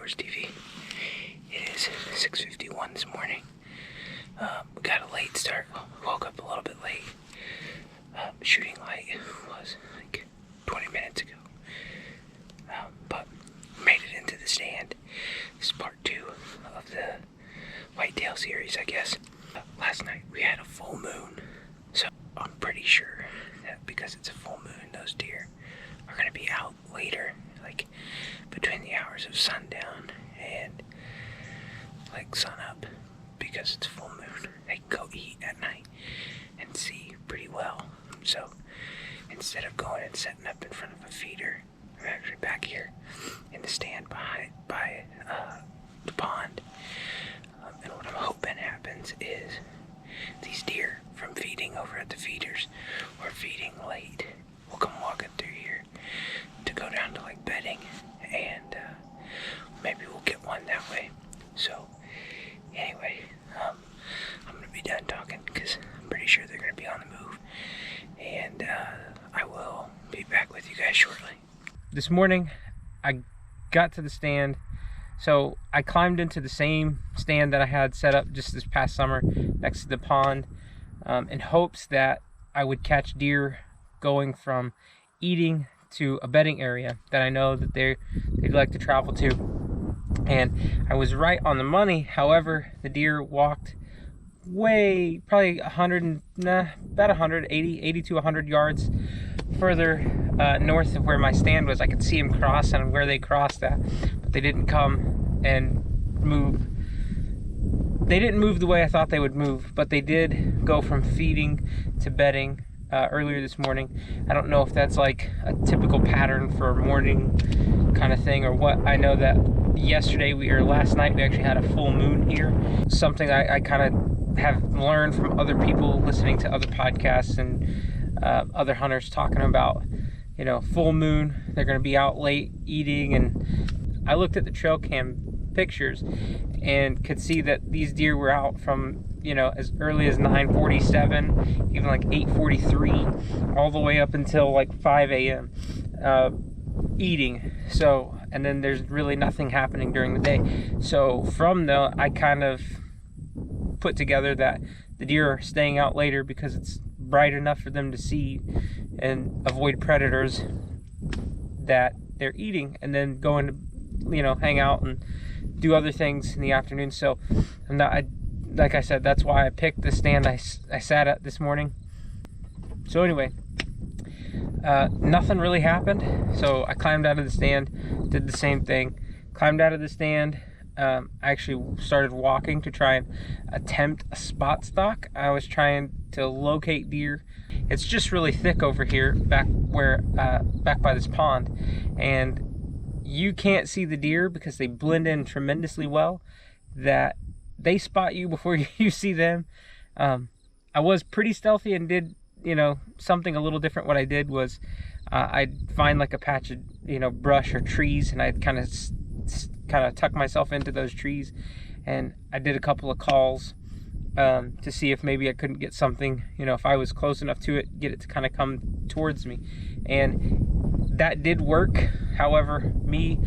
Sports TV. It is 6:51 this morning. We got a late start. Woke up a little bit late. Shooting light was like 20 minutes ago. But made it into the stand. This is part 2 of the whitetail series, I guess. Last night we had a full moon. So I'm pretty sure that because it's a full moon, those deer are going to be out later, like between the hours of sundown and like sunup, because it's full moon. They can go eat at night and see pretty well. So instead of going and setting up in front of a feeder, I'm actually back here in the stand by the pond. And what I'm hoping happens is these deer from feeding over at the feeders or feeding late will come walking through here to go down to like bedding, and maybe we'll get one that way. So anyway, I'm going to be done talking because I'm pretty sure they're going to be on the move, and I will be back with you guys shortly. This morning I got to the stand. So I climbed into the same stand that I had set up just this past summer next to the pond, in hopes that I would catch deer going from eating to a bedding area that I know that they'd like to travel to. And I was right on the money. However, the deer walked way, probably about 80 to 100 yards further north of where my stand was. I could see them cross and where they crossed at, but they didn't come and move. They didn't move the way I thought they would move, but they did go from feeding to bedding earlier this morning. I don't know if that's like a typical pattern for a morning kind of thing or what. I know that last night we actually had a full moon here. Something I kind of have learned from other people listening to other podcasts and other hunters talking about, you know, full moon, they're going to be out late eating. And I looked at the trail cam pictures and could see that these deer were out from, you know, as early as 9:47, even like 8:43, all the way up until like 5 a.m. Eating. So, and then there's really nothing happening during the day. So from though, I kind of put together that the deer are staying out later because it's bright enough for them to see and avoid predators that they're eating, and then going to, you know, hang out and do other things in the afternoon. So like I said, that's why I picked the stand I sat at this morning. So anyway, nothing really happened. So I climbed out of the stand, did the same thing, climbed out of the stand. I actually started walking to try and attempt a spot stalk. I was trying to locate deer. It's just really thick over here back by this pond, and you can't see the deer because they blend in tremendously well, that they spot you before you see them. I was pretty stealthy and did, you know, something a little different. What I did was I'd find like a patch of, you know, brush or trees, and I'd kind of tuck myself into those trees, and I did a couple of calls to see if maybe I couldn't get something, you know, if I was close enough to it, get it to kind of come towards me. And that did work. However, me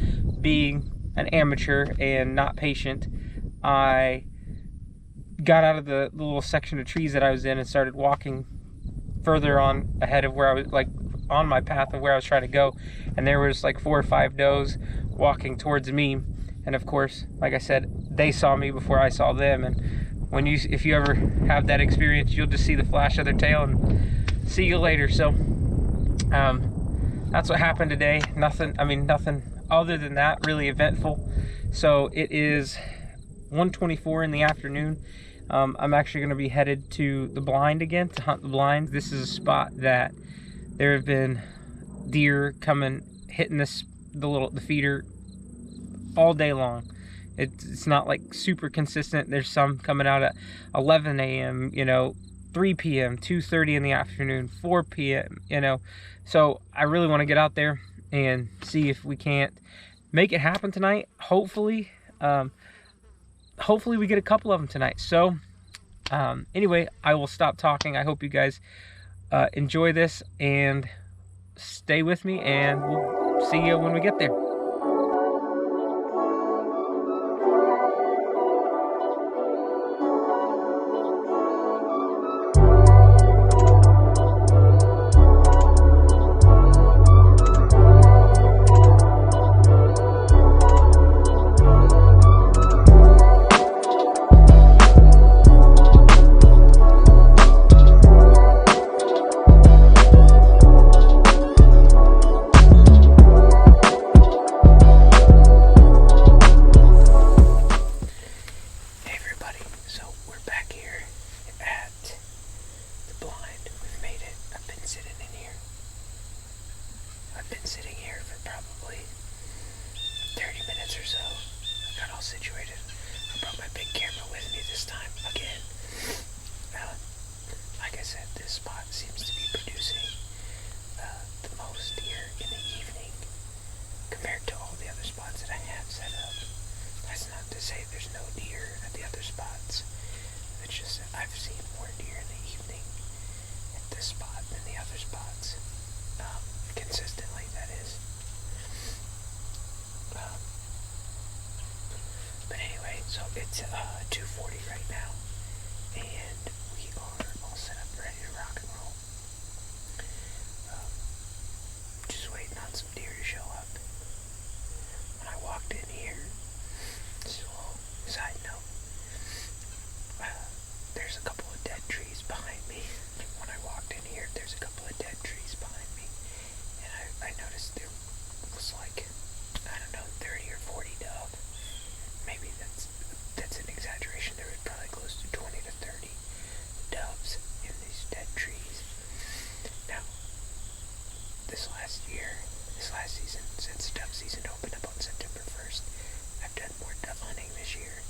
being an amateur and not patient, I got out of the little section of trees that I was in and started walking further on ahead of where I was, like on my path of where I was trying to go. And there was like 4 or 5 does walking towards me. And of course, like I said, they saw me before I saw them. And if you ever have that experience, you'll just see the flash of their tail and see you later. So that's what happened today. Nothing other than that really eventful. So it is 1:24 in the afternoon. I'm actually going to be headed to the blind again to hunt the blind. This is a spot that there have been deer coming, hitting the feeder all day long. It's not like super consistent. There's some coming out at 11 a.m., you know, 3 p.m., 2:30 in the afternoon, 4 p.m., you know. So I really want to get out there and see if we can't make it happen tonight. Hopefully we get a couple of them tonight. So anyway, I will stop talking. I hope you guys enjoy this and stay with me, and we'll see you when we get there. I've been sitting here for probably 30 minutes or so. I got all situated. I brought my big camera with me this time again. Like I said, this spot seems to be producing the most deer in the evening compared to all the other spots that I have set up. That's not to say there's no deer at the other spots. It's just that I've seen more deer in the evening at this spot than the other spots. Consistently, that is. But anyway, so it's 2:40 right now, and we are all set up, ready to rock and roll. Just waiting on some deer to show up. When I walked in here, just a little side note, there's a couple of dead trees behind me. When I walked in here, there's a couple of dead trees behind me, and I noticed there was like, I don't know, 30 or 40 dove. Maybe that's an exaggeration. There was probably close to 20 to 30 doves in these dead trees. Now, this last season, since dove season opened up on September 1st, I've done more dove hunting this year